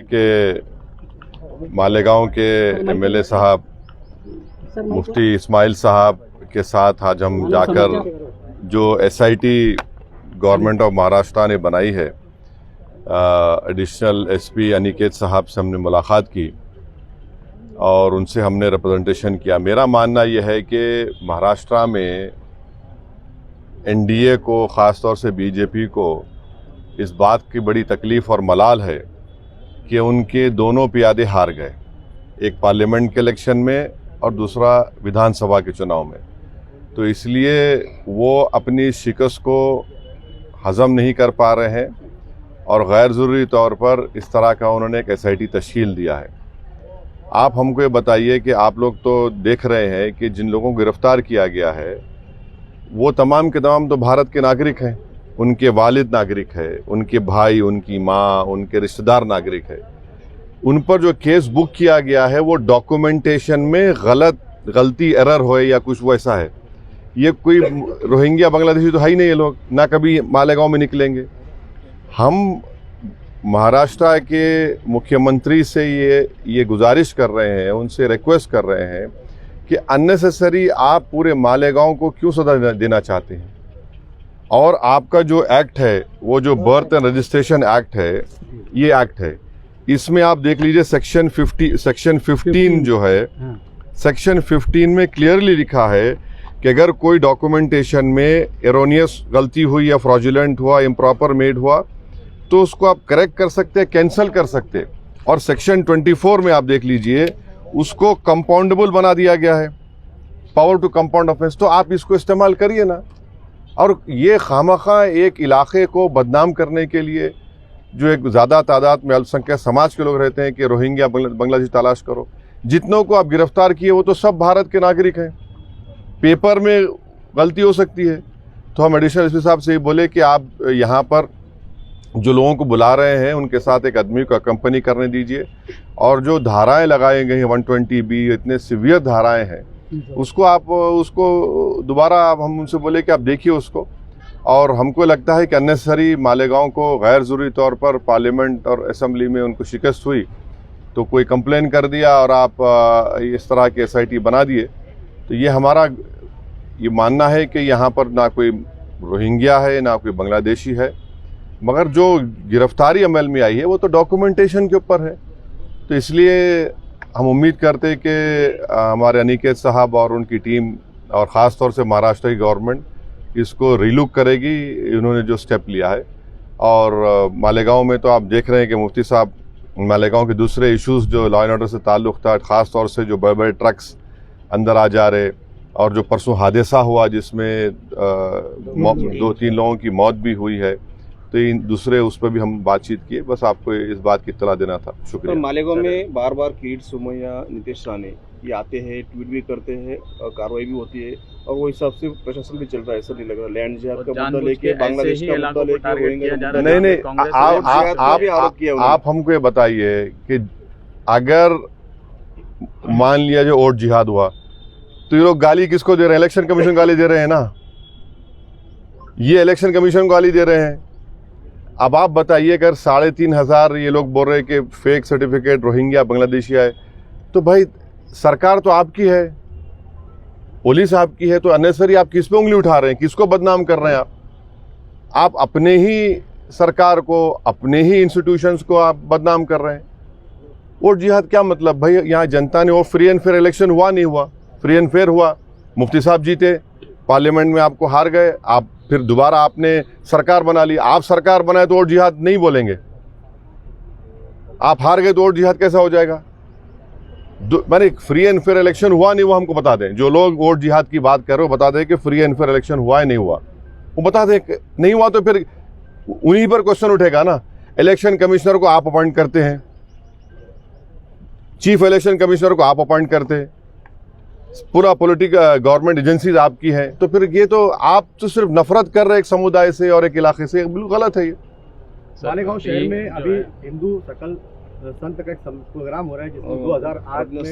के मालेगांव के एमएलए साहब मुफ्ती इस्माइल साहब के साथ आज हम जाकर जो एसआईटी गवर्नमेंट ऑफ महाराष्ट्र ने बनाई है, एडिशनल एसपी अनिकेत साहब से हमने मुलाकात की और उनसे हमने रिप्रेजेंटेशन किया। मेरा मानना यह है कि महाराष्ट्र में एनडीए को, ख़ास तौर से बीजेपी को इस बात की बड़ी तकलीफ़ और मलाल है कि उनके दोनों प्यादे हार गए, एक पार्लियामेंट के इलेक्शन में और दूसरा विधानसभा के चुनाव में। तो इसलिए वो अपनी शिकस्त को हज़म नहीं कर पा रहे हैं और गैर ज़रूरी तौर पर इस तरह का उन्होंने एक एसआईटी तश्कील दिया है। आप हमको ये बताइए कि आप लोग तो देख रहे हैं कि जिन लोगों को गिरफ्तार किया गया है वो तमाम के तमाम तो भारत के नागरिक हैं, उनके वालिद नागरिक है, उनके भाई, उनकी माँ, उनके रिश्तेदार नागरिक है। उन पर जो केस बुक किया गया है वो डॉक्यूमेंटेशन में गलती एरर हो या कुछ वैसा है। ये कोई रोहिंग्या बांग्लादेशी तो है ही नहीं, ये लोग ना कभी मालेगांव में निकलेंगे। हम महाराष्ट्र के मुख्यमंत्री से ये गुजारिश कर रहे हैं, उनसे रिक्वेस्ट कर रहे हैं कि अननेसेसरी आप पूरे मालेगांव को क्यों सजा देना चाहते हैं। और आपका जो एक्ट है, वो जो बर्थ एंड रजिस्ट्रेशन एक्ट है, ये एक्ट है, इसमें आप देख लीजिए सेक्शन 15 जो है, सेक्शन 15 में क्लियरली लिखा है कि अगर कोई डॉक्यूमेंटेशन में एरोनियस गलती हुई या फ्रॉडुलेंट हुआ, इम्प्रॉपर मेड हुआ, तो उसको आप करेक्ट कर सकते हैं, कैंसिल कर सकते हैं। और सेक्शन 24 में आप देख लीजिए, उसको कंपाउंडेबल बना दिया गया है, पावर टू कंपाउंड ऑफेंस। तो आप इसको इस्तेमाल करिए ना। और ये खामखा एक इलाके को बदनाम करने के लिए, जो एक ज़्यादा तादाद में अल्पसंख्यक समाज के लोग रहते हैं कि रोहिंग्या बांग्लादेशी तलाश करो, जितनों को आप गिरफ्तार किए वो तो सब भारत के नागरिक हैं। पेपर में गलती हो सकती है। तो हम एडिशनल एसपी साहब से बोले कि आप यहाँ पर जो लोगों को बुला रहे हैं उनके साथ एक आदमी को अकम्पनी करने दीजिए, और जो धाराएं लगाई गई हैं 120B, इतने सीवियर धाराएं हैं, उसको दोबारा हम उनसे बोले कि आप देखिए उसको। और हमको लगता है कि अननेसेसरी मालेगांव को गैर ज़रूरी तौर पर पार्लियामेंट और असेंबली में उनको शिकस्त हुई तो कोई कंप्लेन कर दिया और आप इस तरह की एसआईटी बना दिए। तो ये हमारा ये मानना है कि यहाँ पर ना कोई रोहिंग्या है ना कोई बांग्लादेशी है, मगर जो गिरफ्तारी अमल में आई है वो तो डॉक्यूमेंटेशन के ऊपर है। तो इसलिए हम उम्मीद करते हैं कि हमारे अनिकेत साहब और उनकी टीम और ख़ास तौर से महाराष्ट्र की गवर्नमेंट इसको रीलुक करेगी, इन्होंने जो स्टेप लिया है। और मालेगांव में तो आप देख रहे हैं कि मुफ्ती साहब मालेगांव के दूसरे इश्यूज़ जो लॉ एंड ऑर्डर से ताल्लुक़ था, ख़ास तौर से जो बड़े बड़े ट्रक्स अंदर आ जा रहे, और जो परसों हादसा हुआ जिसमें 2-3 लोगों की मौत भी हुई है, तो इन दूसरे उस पर भी हम बातचीत किए। बस आपको इस बात की इत्तला देना था। शुक्रिया। तो मालेगांव में बार बार किरीट सोमैया, नीतीश राणे ये आते हैं, ट्वीट भी करते हैं और कार्रवाई भी होती है, और वो हिसाब से प्रशासन भी चल रहा है। ऐसा नहीं लग रहा लैंड जिहाद का मुद्दा लेके, बांग्लादेश का मुद्दा लेके नहीं, आप हमको ये बताइए कि अगर मान लिया जो वोट जिहाद हुआ तो ये लोग गाली किसको दे रहे हैं? इलेक्शन कमीशन गाली दे रहे हैं ना, ये इलेक्शन कमीशन को गाली दे रहे हैं। अब आप बताइए, अगर 3,500 ये लोग बोल रहे हैं कि फेक सर्टिफिकेट रोहिंग्या बांग्लादेशी है, तो भाई सरकार तो आपकी है, पुलिस आपकी है, तो अननेसेसरी आप किस पे उंगली उठा रहे हैं? किसको बदनाम कर रहे हैं आप अपने ही सरकार को, अपने ही इंस्टीट्यूशंस को आप बदनाम कर रहे हैं। वोट जिहाद क्या मतलब भाई? यहाँ जनता ने वो फ्री एंड फेयर इलेक्शन हुआ, नहीं हुआ? फ्री एंड फेयर हुआ, मुफ्ती साहब जीते, पार्लियामेंट में आपको हार गए, आप फिर दोबारा आपने सरकार बना ली। आप सरकार बनाए तो वोट जिहाद नहीं बोलेंगे? आप हार गए तो वोट जिहाद कैसा हो जाएगा? मैंने फ्री एंड फेयर इलेक्शन हुआ नहीं हुआ हमको बता दें। जो लोग वोट जिहाद की बात कर रहे हो बता दें कि फ्री एंड फेयर इलेक्शन हुआ है नहीं हुआ, वो बता दें। नहीं हुआ तो फिर उन्हीं पर क्वेश्चन उठेगा ना। इलेक्शन कमिश्नर को आप अपॉइंट करते हैं, चीफ इलेक्शन कमिश्नर को आप अपॉइंट करते हैं, पूरा पॉलिटिकल गवर्नमेंट एजेंसीज आपकी हैं, तो फिर ये तो आप तो सिर्फ नफरत कर रहे हैं एक समुदाय से और एक इलाके से, बिल्कुल गलत है ये। मालेगांव शहर में अभी हिंदू सकल संत का एक प्रोग्राम हो रहा है जिसमें 2008 में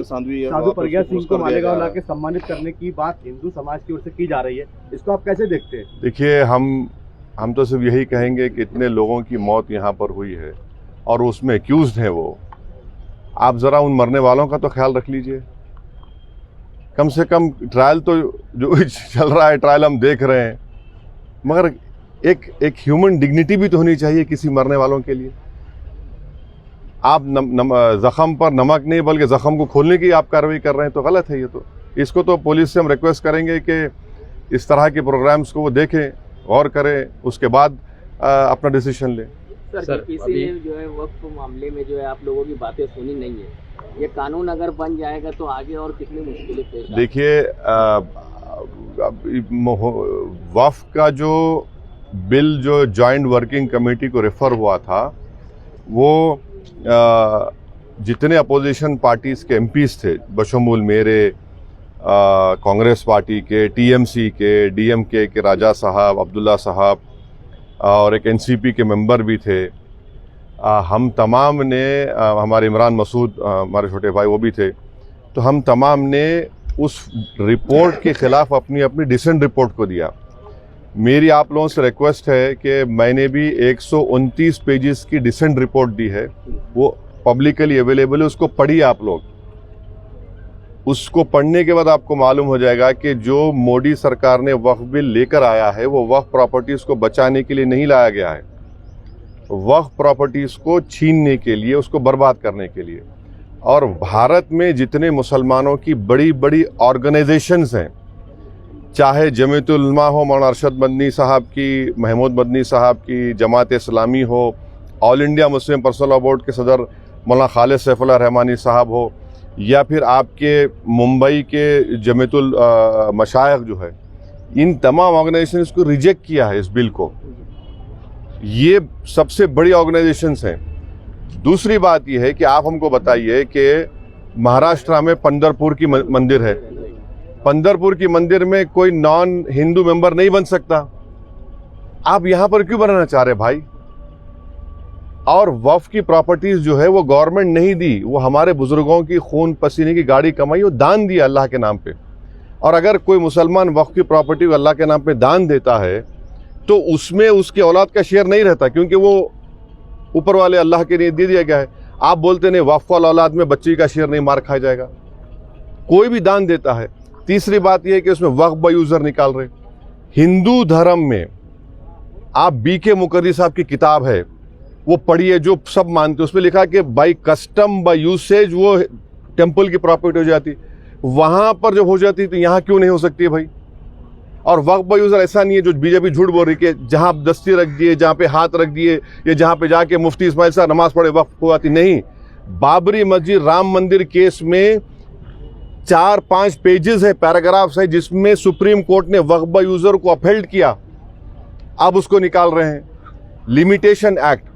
साधु प्रज्ञा सिंह को मालेगांव लाके सम्मानित करने की बात हिंदू समाज की ओर से की जा रही है। इसको आप कैसे देखते हैं? देखिए, हम तो सिर्फ यही कहेंगे कि इतने लोगों की मौत यहाँ पर हुई है और उसमें एक्यूज्ड हैं वो, आप ज़रा उन मरने वालों का तो ख्याल रख लीजिए। कम से कम ट्रायल तो जो चल रहा है, ट्रायल हम देख रहे हैं, मगर एक ह्यूमन डिग्निटी भी तो होनी चाहिए किसी मरने वालों के लिए। आप ज़ख़म पर नमक नहीं बल्कि ज़ख़म को खोलने की आप कार्रवाई कर रहे हैं, तो गलत है ये। तो इसको तो पुलिस से हम रिक्वेस्ट करेंगे कि इस तरह के प्रोग्राम्स को वो देखें, गौर करें, उसके बाद अपना डिसीजन लें। सर किसी जो है वक्फ मामले में जो है आप लोगों की बातें सुनी नहीं है, ये कानून अगर बन जाएगा तो आगे और कितनी मुश्किलें पेश आएंगी? देखिए, वक्फ का जो बिल जो जॉइंट वर्किंग कमेटी को रेफर हुआ था, वो जितने अपोजिशन पार्टीज़ के एमपीज़ थे, बशमूल मेरे, कांग्रेस पार्टी के, टीएमसी के, डीएमके के राजा साहब, अब्दुल्ला साहब और एक एनसीपी के मेंबर भी थे, हम तमाम ने, हमारे इमरान मसूद हमारे छोटे भाई वो भी थे, तो हम तमाम ने उस रिपोर्ट के ख़िलाफ़ अपनी अपनी डिसेंट रिपोर्ट को दिया। मेरी आप लोगों से रिक्वेस्ट है कि मैंने भी 129 पेजेस की डिसेंट रिपोर्ट दी है, वो पब्लिकली अवेलेबल है, उसको पढ़िए आप लोग। उसको पढ़ने के बाद आपको मालूम हो जाएगा कि जो मोदी सरकार ने वक्फ बिल लेकर आया है वो वक्फ प्रॉपर्टीज़ को बचाने के लिए नहीं लाया गया है, वक्फ प्रॉपर्टीज़ को छीनने के लिए, उसको बर्बाद करने के लिए। और भारत में जितने मुसलमानों की बड़ी बड़ी ऑर्गेनाइजेशंस हैं, चाहे जमीयतुल उलमा हो, मौलाना अरशद मदनी साहब की, महमूद मदनी साहब की, जमात इस्लामी हो, all India Muslim personal law board के सदर मौलाना खालिद सैफुल्लाह रहमानी साहब हो, या फिर आपके मुंबई के जमीयतुल मशाइख जो है, इन तमाम ऑर्गेनाइजेशंस को रिजेक्ट किया है इस बिल को। ये सबसे बड़ी ऑर्गेनाइजेशंस हैं। दूसरी बात यह है कि आप हमको बताइए कि महाराष्ट्र में पंढरपुर की मंदिर है, पंढरपुर की मंदिर में कोई नॉन हिंदू मेंबर नहीं बन सकता, आप यहां पर क्यों बनाना चाह रहे भाई? और वक्फ की प्रॉपर्टीज जो है वो गवर्नमेंट नहीं दी, वो हमारे बुजुर्गों की खून पसीने की गाड़ी कमाई, वो दान दिया अल्लाह के नाम पे। और अगर कोई मुसलमान वक्फ की प्रॉपर्टी को अल्लाह के नाम पे दान देता है तो उसमें उसके औलाद का शेयर नहीं रहता, क्योंकि वो ऊपर वाले अल्लाह के लिए दे दिया गया है। आप बोलते नहीं वक्फ वाला औलाद में बच्चे का शेयर नहीं मार खाया जाएगा, कोई भी दान देता है। तीसरी बात यह है कि उसमें वक्फ बाय यूजर निकाल रहे। हिंदू धर्म में आप बीके मुकर्री साहब की किताब है, वो पढ़िए, जो सब मानते, उसमें लिखा कि बाई कस्टम बाई यूसेज वो टेम्पल की प्रॉपर्टी हो जाती, वहां पर जब हो जाती तो यहाँ क्यों नहीं हो सकती है भाई? और वक्फ बाय यूजर ऐसा नहीं है जो बीजेपी झूठ बोल रही कि जहां आप दस्ती रख दिए, जहां पे हाथ रख दिए, या जहां पे जाके मुफ्ती इस्माइल साहब नमाज पढ़े वक्फ हो जाती। नहीं, बाबरी मस्जिद राम मंदिर केस में 4-5 पेजेस है, पैराग्राफ्स है, जिसमें सुप्रीम कोर्ट ने वक्फ बाय यूजर को अपहेल्ड किया, अब उसको निकाल रहे हैं। लिमिटेशन एक्ट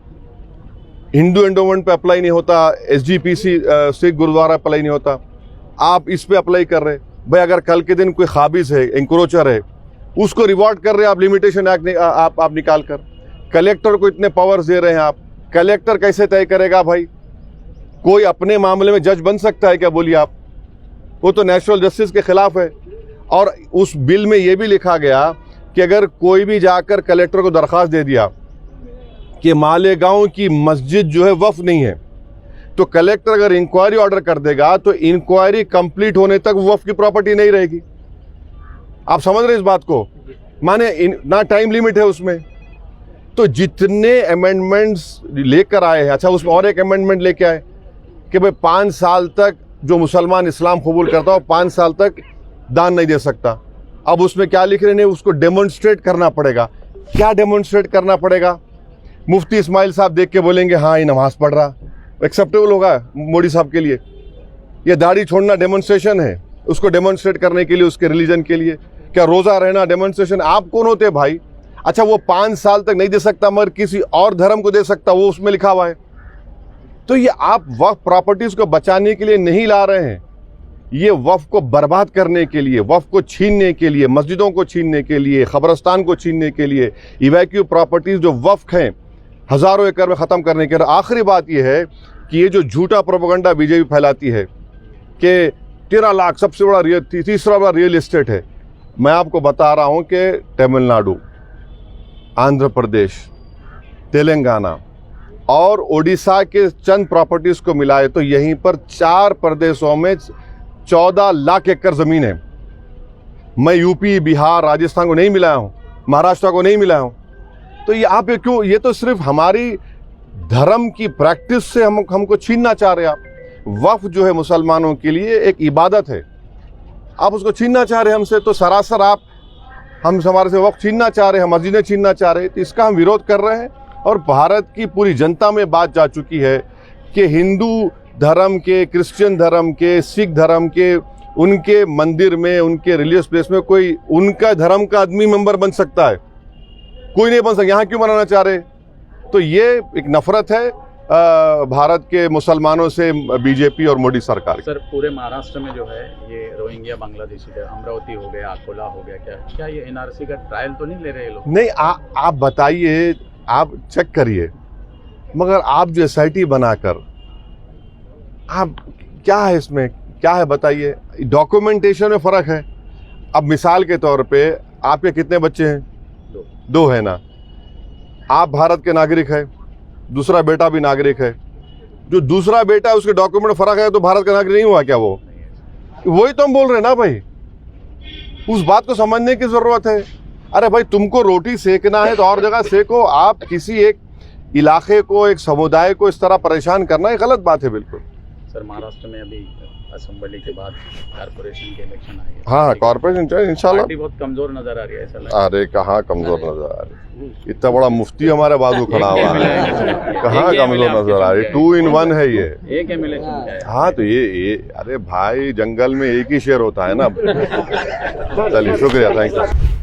हिंदू एंडोमेंट पे अप्लाई नहीं होता, एसजीपीसी सिख गुरुद्वारा अप्लाई नहीं होता, आप इस पे अप्लाई कर रहे भाई। अगर कल के दिन कोई खाबिज है, इंक्रोचर है, उसको रिवॉर्ड कर रहे हैं आप, लिमिटेशन एक्ट आप निकाल कर। कलेक्टर को इतने पावर्स दे रहे हैं आप, कलेक्टर कैसे तय करेगा भाई? कोई अपने मामले में जज बन सकता है क्या? बोलिए आप, वो तो नेचुरल जस्टिस के खिलाफ है। और उस बिल में यह भी लिखा गया कि अगर कोई भी जाकर कलेक्टर को दरख्वास्त दे दिया कि मालेगांव की मस्जिद जो है वक्फ नहीं है, तो कलेक्टर अगर इंक्वायरी ऑर्डर कर देगा तो इंक्वायरी कंप्लीट होने तक वक्फ की प्रॉपर्टी नहीं रहेगी। आप समझ रहे इस बात को? माने ना टाइम लिमिट है उसमें। तो जितने अमेंडमेंट्स लेकर आए हैं, अच्छा उसमें और एक अमेंडमेंट लेके आए कि भाई 5 साल तक जो मुसलमान इस्लाम कबूल करता हो 5 साल तक दान नहीं दे सकता। अब उसमें क्या लिख रहे हैं? उसको डेमोन्स्ट्रेट करना पड़ेगा। क्या डेमोन्स्ट्रेट करना पड़ेगा? मुफ्ती इस्माइल साहब देख के बोलेंगे हाँ ये नमाज पढ़ रहा, एक्सेप्टेबल होगा मोदी साहब के लिए? ये दाढ़ी छोड़ना डेमोन्स्ट्रेशन है, उसको डेमोन्स्ट्रेट करने के लिए, उसके रिलीजन के लिए? क्या रोज़ा रहना डेमोन्स्ट्रेशन? आप कौन होते भाई? अच्छा वो 5 साल तक नहीं दे सकता मगर किसी और धर्म को दे सकता, वो उसमें लिखा हुआ है। तो ये आप वक्फ प्रॉपर्टीज को बचाने के लिए नहीं ला रहे हैं, ये वक्फ को बर्बाद करने के लिए, वक्फ को छीनने के लिए, मस्जिदों को छीनने के लिए, खबरस्तान को छीनने के लिए, इवैक्यू प्रॉपर्टीज जो वक्फ हैं हज़ारों एकड़ में ख़त्म करने के लिए। आखिरी बात यह है कि ये जो झूठा प्रोपेगेंडा बीजेपी फैलाती है कि 13 लाख सबसे बड़ा तीसरा बड़ा रियल एस्टेट है, मैं आपको बता रहा हूँ कि तमिलनाडु, आंध्र प्रदेश, तेलंगाना, और ओडिशा के चंद प्रॉपर्टीज को मिलाए तो यहीं पर 4 प्रदेशों में 14 लाख एकड़ जमीन है। मैं यूपी, बिहार, राजस्थान को नहीं मिलाया हूं, महाराष्ट्र को नहीं मिलाया हूं। तो ये आप ये क्यों, ये तो सिर्फ हमारी धर्म की प्रैक्टिस से हमको छीनना चाह रहे हैं आप। वक्फ जो है मुसलमानों के लिए एक इबादत है, आप उसको छीनना चाह रहे हैं हमसे। तो सरासर आप हमारे से वक्फ छीनना चाह रहे हैं, मस्जिदें छीनना चाह रहे हैं। तो इसका हम विरोध कर रहे हैं और भारत की पूरी जनता में बात जा चुकी है कि हिंदू धर्म के, क्रिश्चियन धर्म के, सिख धर्म के, उनके मंदिर में, उनके रिलीजियस प्लेस में कोई उनका धर्म का आदमी मेंबर बन सकता है, कोई नहीं बन सकता। यहाँ क्यों बनाना चाह रहे? तो ये एक नफरत है भारत के मुसलमानों से बीजेपी और मोदी सरकार की। सर, पूरे महाराष्ट्र में जो है ये रोहिंग्या बांग्लादेशी है, अमरावती हो गया, अकोला हो गया, क्या ये एनआरसी का ट्रायल तो नहीं ले रहे लोग? नहीं, आप बताइए, आप चेक करिए, मगर आप जो SIT बनाकर आप क्या है इसमें, क्या है बताइए? डॉक्यूमेंटेशन में फर्क है। अब मिसाल के तौर पे आपके कितने बच्चे हैं? 2 है ना। आप भारत के नागरिक है, दूसरा बेटा भी नागरिक है। जो दूसरा बेटा है उसके डॉक्यूमेंट फर्क है तो भारत का नागरिक नहीं हुआ क्या? वो वही तो हम बोल रहे हैं ना भाई, उस बात को समझने की जरूरत है। अरे भाई, तुमको रोटी सेकना है तो और जगह सेको। आप किसी एक इलाके को, एक समुदाय को इस तरह परेशान करना ये गलत बात है बिल्कुल। सर, महाराष्ट्र में अभी असेंबली के बाद कॉर्पोरेशन के इलेक्शन आए हैं। हाँ, कॉर्पोरेशन इंशाल्लाह पार्टी बहुत कमजोर नजर आ रही है, ऐसा लग रहा अरे कहाँ कमजोर नजर आ रही? इतना बड़ा मुफ्ती हमारे बाजू खड़ा हुआ है, कहाँ कमजोर नजर आ रही? 2 in 1 है ये। एक MLA चुन गया है। हाँ, तो ये अरे भाई, जंगल में एक ही शेर होता है ना। चलिए, शुक्रिया, थैंक यू।